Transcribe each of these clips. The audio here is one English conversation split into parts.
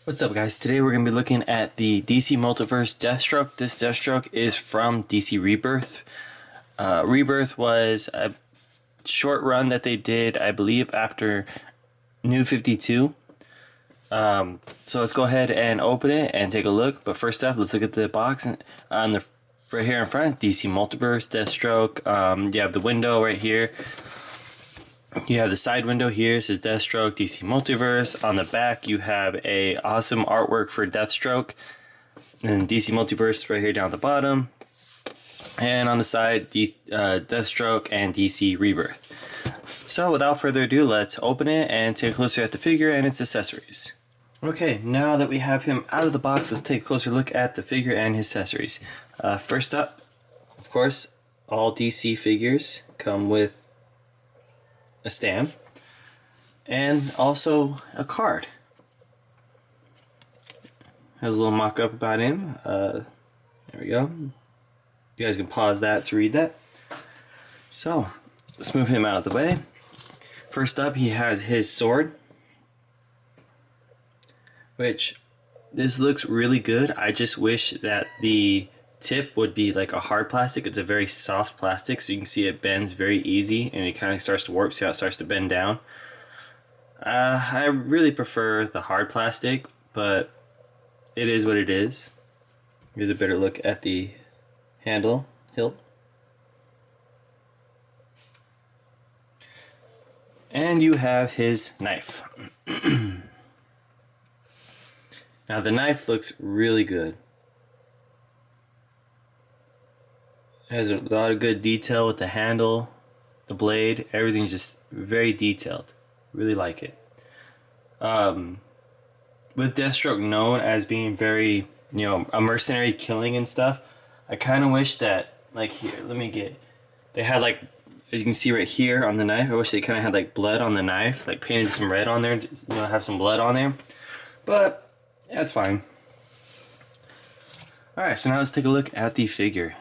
What's up, guys? Today we're going to be looking at the DC Multiverse Deathstroke. This Deathstroke is from DC Rebirth. Rebirth was a short run that they did, I believe, after New 52. So let's go ahead and open it and take a look. But first off, let's look at the box. On the right here in front, DC Multiverse Deathstroke. You have the window right here. You have the side window here, it says Deathstroke, DC Multiverse. On the back, you have a awesome artwork for Deathstroke. And DC Multiverse right here down at the bottom. And on the side, Deathstroke and DC Rebirth. So without further ado, let's open it and take a closer at the figure and its accessories. Okay, now that we have him out of the box, let's take a closer look at the figure and his accessories. First up, of course, all DC figures come with a stand and also a card. Has a little mock-up about him. There we go. You guys can pause that to read that. So let's move him out of the way. First up, he has his sword, which this looks really good. I just wish that the tip would be like a hard plastic. It's a very soft plastic, so you can see it bends very easy and it kind of starts to warp. See how it starts to bend down? I really prefer the hard plastic, but it is what it is. Here's a better look at the handle hilt. And you have his knife. Now the knife looks really good. Has a lot of good detail with the handle, the blade, everything's just very detailed. Really like it. With Deathstroke known as being very, a mercenary killing and stuff, I kind of wish that, like here, they had like, as you can see right here on the knife, I wish they kind of had like blood on the knife, like painted some red on there, have some blood on there. But, that's fine. Alright, so now let's take a look at the figure.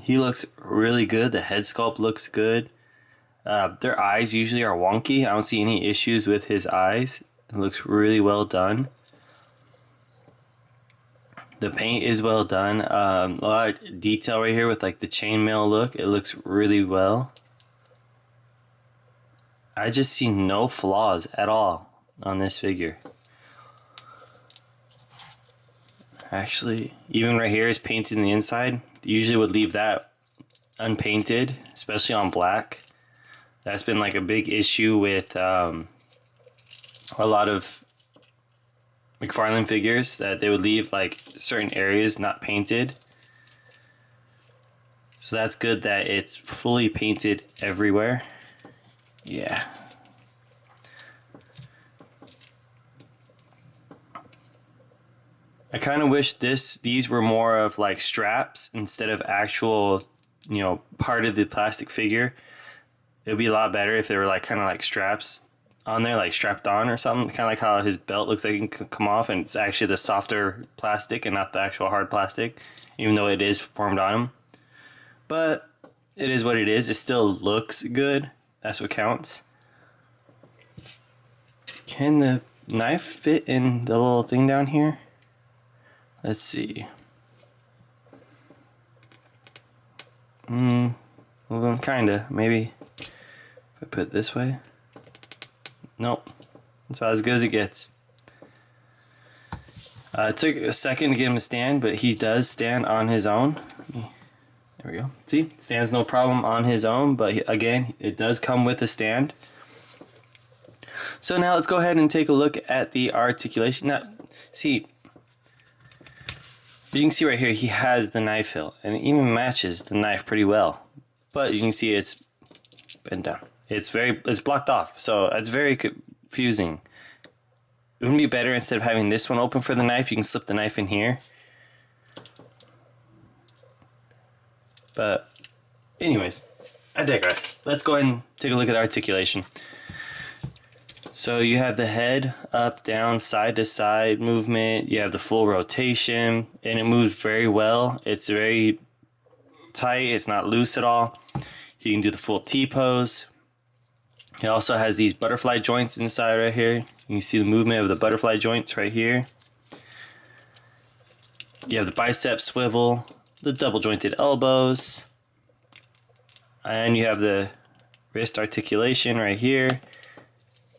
He looks really good. The head sculpt looks good. Their eyes usually are wonky. I don't see any issues with his eyes. It looks really well done. The paint is well done. A lot of detail right here with like the chainmail look. It looks really well. I just see no flaws at all on this figure. Actually, even right here is painted in the inside. Usually would leave that unpainted, especially on black. That's been like a big issue with a lot of Mcfarlane figures, that they would leave like certain areas not painted. So that's good that it's fully painted everywhere. Yeah. I kind of wish these were more of like straps instead of actual, part of the plastic figure. It would be a lot better if they were like kind of like straps on there, like strapped on or something. Kind of like how his belt looks like it can come off and it's actually the softer plastic and not the actual hard plastic, even though it is formed on him. But it is what it is. It still looks good. That's what counts. Can the knife fit in the little thing down here? Let's see. Well, kinda. Maybe if I put it this way. Nope. That's about as good as it gets. It took a second to get him to stand, but he does stand on his own. There we go. See? Stands no problem on his own, but again, it does come with a stand. So now let's go ahead and take a look at the articulation. Now, see, you can see right here, he has the knife hilt, and it even matches the knife pretty well. But you can see it's bent down. It's blocked off, so it's very confusing. It wouldn't be better instead of having this one open for the knife, you can slip the knife in here. But anyways, I digress. Let's go ahead and take a look at the articulation. So you have the head up, down, side to side movement. You have the full rotation, and it moves very well. It's very tight. It's not loose at all. You can do the full T pose. It also has these butterfly joints inside right here. You can see the movement of the butterfly joints right here. You have the bicep swivel, the double jointed elbows, and you have the wrist articulation right here.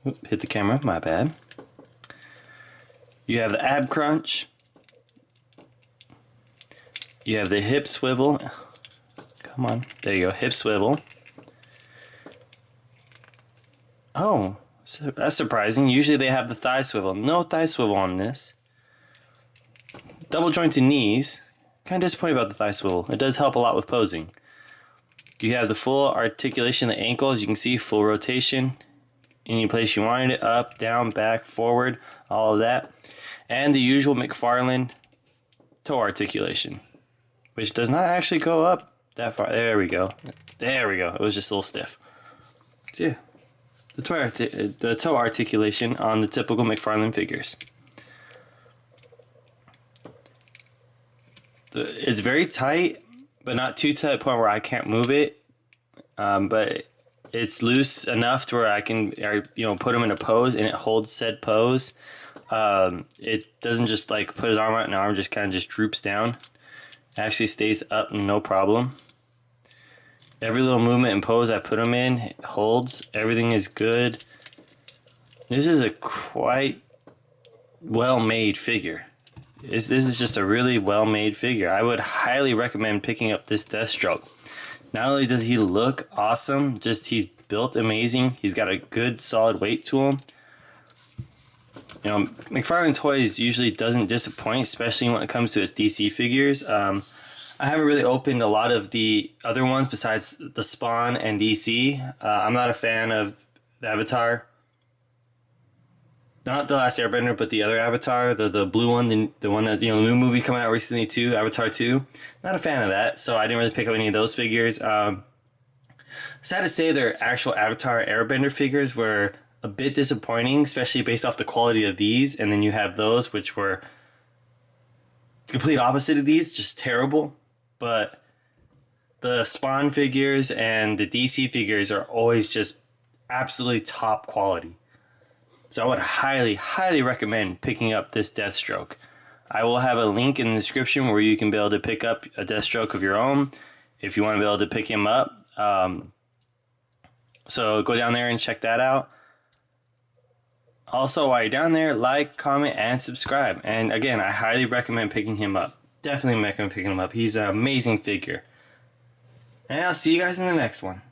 Oop, hit the camera, my bad. You have the ab crunch. You have the hip swivel. Come on, there you go, hip swivel. Oh, so that's surprising. Usually they have the thigh swivel. No thigh swivel on this. Double jointed knees. Kind of disappointed about the thigh swivel. It does help a lot with posing. You have the full articulation of the ankle, as you can see, full rotation. Any place you wanted it, up, down, back, forward, all of that. And the usual Mcfarlane toe articulation, which does not actually go up that far. There we go. There we go. It was just a little stiff. So yeah, the toe articulation on the typical Mcfarlane figures. It's very tight, but not too tight to the point where I can't move it. But it's loose enough to where I can, put him in a pose and it holds said pose. It doesn't just like put his arm out and the arm just kind of just droops down. It actually stays up, no problem. Every little movement and pose I put him in, it holds. Everything is good. This is a quite well-made figure. This is just a really well-made figure. I would highly recommend picking up this Deathstroke. Not only does he look awesome, just he's built amazing. He's got a good solid weight to him. Mcfarlane Toys usually doesn't disappoint, especially when it comes to its DC figures. I haven't really opened a lot of the other ones besides the Spawn and DC. I'm not a fan of the Avatar. Not the Last Airbender, but the other Avatar, the blue one, the one that, the new movie coming out recently too, Avatar 2. Not a fan of that, so I didn't really pick up any of those figures. Sad to say their actual Avatar Airbender figures were a bit disappointing, especially based off the quality of these, and then you have those which were the complete opposite of these, just terrible. But the Spawn figures and the DC figures are always just absolutely top quality. So I would highly, highly recommend picking up this Deathstroke. I will have a link in the description where you can be able to pick up a Deathstroke of your own if you want to be able to pick him up. So go down there and check that out. Also, while you're down there, like, comment, and subscribe. And again, I highly recommend picking him up. Definitely recommend picking him up. He's an amazing figure. And I'll see you guys in the next one.